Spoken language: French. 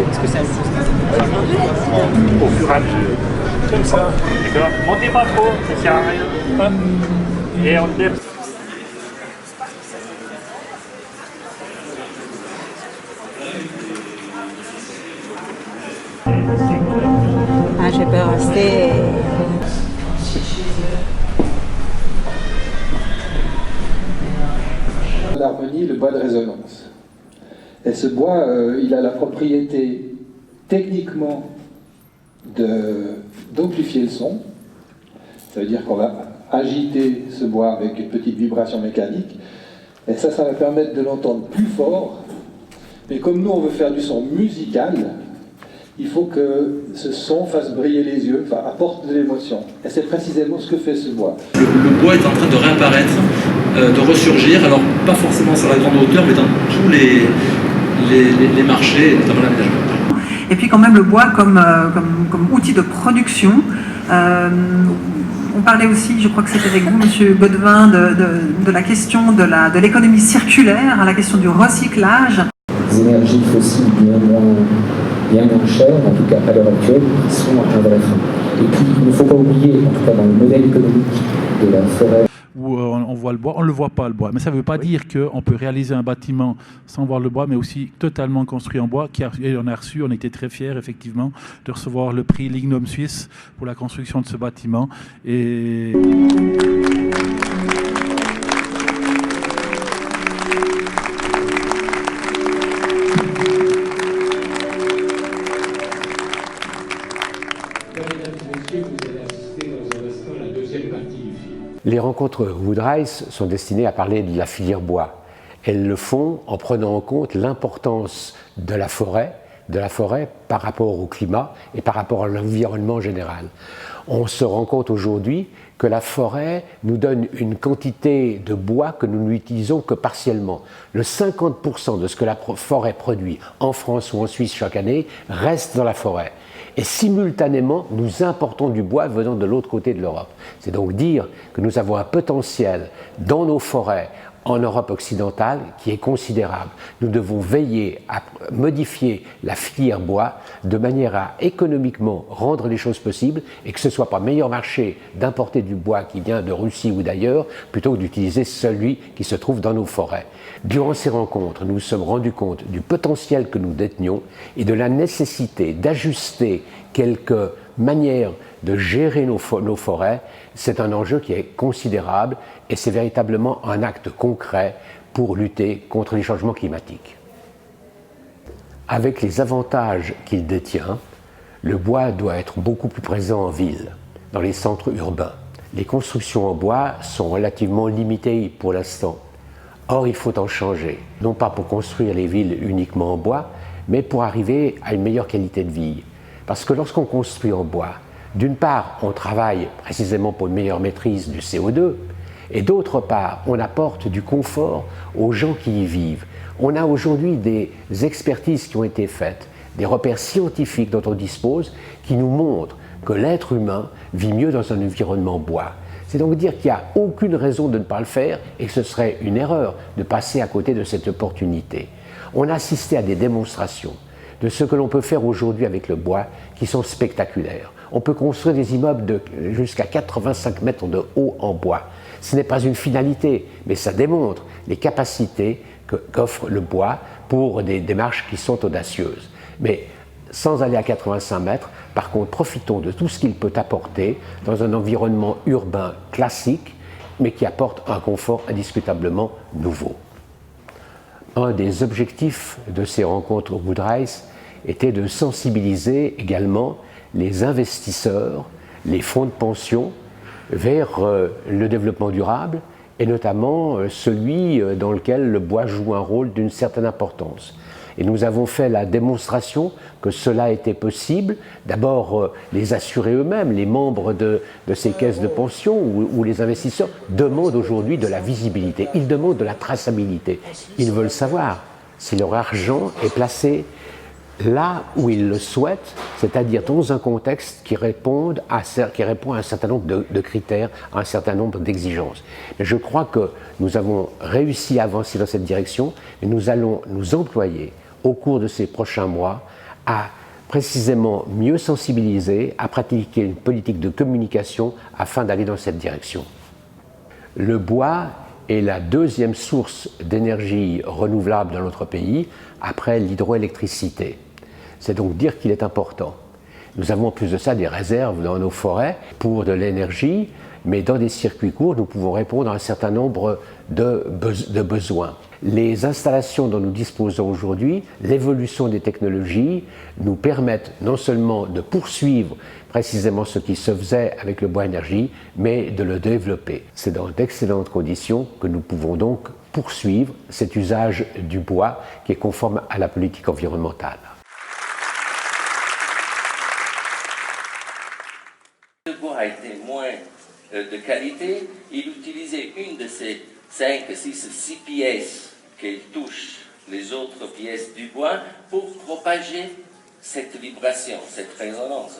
Est-ce que c'est un au fur et à mesure. Comme ça. D'accord. Montez pas trop, ça sert à rien. Et on lève. Ah, je peux rester. L'harmonie, le bois de résonance. Et ce bois, il a la propriété techniquement d'amplifier le son. Ça veut dire qu'on va agiter ce bois avec une petite vibration mécanique. Et ça va permettre de l'entendre plus fort. Mais comme nous, on veut faire du son musical, il faut que ce son fasse briller les yeux, enfin, apporte de l'émotion. Et c'est précisément ce que fait ce bois. Le bois est en train de réapparaître, de ressurgir, alors pas forcément sur la grande hauteur, mais dans tous les marchés, notamment l'aménagement. Et puis quand même le bois comme outil de production. On parlait aussi, je crois que c'était avec vous, Monsieur Godevin, de la question de l'économie circulaire, à la question du recyclage. Les énergies fossiles bien moins chères, en tout cas à l'heure actuelle, qui sont un vrai frein. Et puis il ne faut pas oublier, en tout cas dans le modèle économique de la forêt, où on voit le bois, on ne le voit pas le bois. Mais ça ne veut pas dire qu'on peut réaliser un bâtiment sans voir le bois, mais aussi totalement construit en bois. Et on a reçu, on était très fiers effectivement de recevoir le prix Lignum Suisse pour la construction de ce bâtiment. Et les rencontres Woodrise sont destinées à parler de la filière bois. Elles le font en prenant en compte l'importance de la forêt par rapport au climat et par rapport à l'environnement général. On se rend compte aujourd'hui que la forêt nous donne une quantité de bois que nous n'utilisons que partiellement. Le 50% de ce que la forêt produit en France ou en Suisse chaque année reste dans la forêt. Et simultanément, nous importons du bois venant de l'autre côté de l'Europe. C'est donc dire que nous avons un potentiel dans nos forêts en Europe occidentale qui est considérable. Nous devons veiller à modifier la filière bois de manière à économiquement rendre les choses possibles et que ce ne soit pas meilleur marché d'importer du bois qui vient de Russie ou d'ailleurs plutôt que d'utiliser celui qui se trouve dans nos forêts. Durant ces rencontres, nous nous sommes rendus compte du potentiel que nous détenions et de la nécessité d'ajuster quelques manières de gérer nos forêts. C'est un enjeu qui est considérable et c'est véritablement un acte concret pour lutter contre les changements climatiques. Avec les avantages qu'il détient, le bois doit être beaucoup plus présent en ville, dans les centres urbains. Les constructions en bois sont relativement limitées pour l'instant. Or, il faut en changer, non pas pour construire les villes uniquement en bois, mais pour arriver à une meilleure qualité de vie. Parce que lorsqu'on construit en bois, d'une part, on travaille précisément pour une meilleure maîtrise du CO2, et d'autre part, on apporte du confort aux gens qui y vivent. On a aujourd'hui des expertises qui ont été faites, des repères scientifiques dont on dispose, qui nous montrent que l'être humain vit mieux dans un environnement bois. C'est donc dire qu'il n'y a aucune raison de ne pas le faire et que ce serait une erreur de passer à côté de cette opportunité. On a assisté à des démonstrations de ce que l'on peut faire aujourd'hui avec le bois qui sont spectaculaires. On peut construire des immeubles de jusqu'à 85 mètres de haut en bois. Ce n'est pas une finalité, mais ça démontre les capacités qu'offre le bois pour des démarches qui sont audacieuses. Mais sans aller à 85 mètres, par contre, profitons de tout ce qu'il peut apporter dans un environnement urbain classique, mais qui apporte un confort indiscutablement nouveau. Un des objectifs de ces rencontres Woodrise était de sensibiliser également les investisseurs, les fonds de pension vers le développement durable et notamment celui dans lequel le bois joue un rôle d'une certaine importance. Et nous avons fait la démonstration que cela était possible. D'abord, les assurés eux-mêmes, les membres de ces caisses de pension ou les investisseurs demandent aujourd'hui de la visibilité, ils demandent de la traçabilité. Ils veulent savoir si leur argent est placé là où ils le souhaitent, c'est-à-dire dans un contexte qui répond à un certain nombre de critères, à un certain nombre d'exigences. Mais je crois que nous avons réussi à avancer dans cette direction et nous allons nous employer au cours de ces prochains mois à précisément mieux sensibiliser, à pratiquer une politique de communication afin d'aller dans cette direction. Le bois est la deuxième source d'énergie renouvelable dans notre pays après l'hydroélectricité. C'est donc dire qu'il est important. Nous avons en plus de ça des réserves dans nos forêts pour de l'énergie, mais dans des circuits courts, nous pouvons répondre à un certain nombre de besoins. Les installations dont nous disposons aujourd'hui, l'évolution des technologies, nous permettent non seulement de poursuivre précisément ce qui se faisait avec le bois énergie, mais de le développer. C'est dans d'excellentes conditions que nous pouvons donc poursuivre cet usage du bois qui est conforme à la politique environnementale. Le bois était moins de qualité, il utilisait une de ces 5, 6, 6 pièces qu'il touche les autres pièces du bois pour propager cette vibration, cette résonance.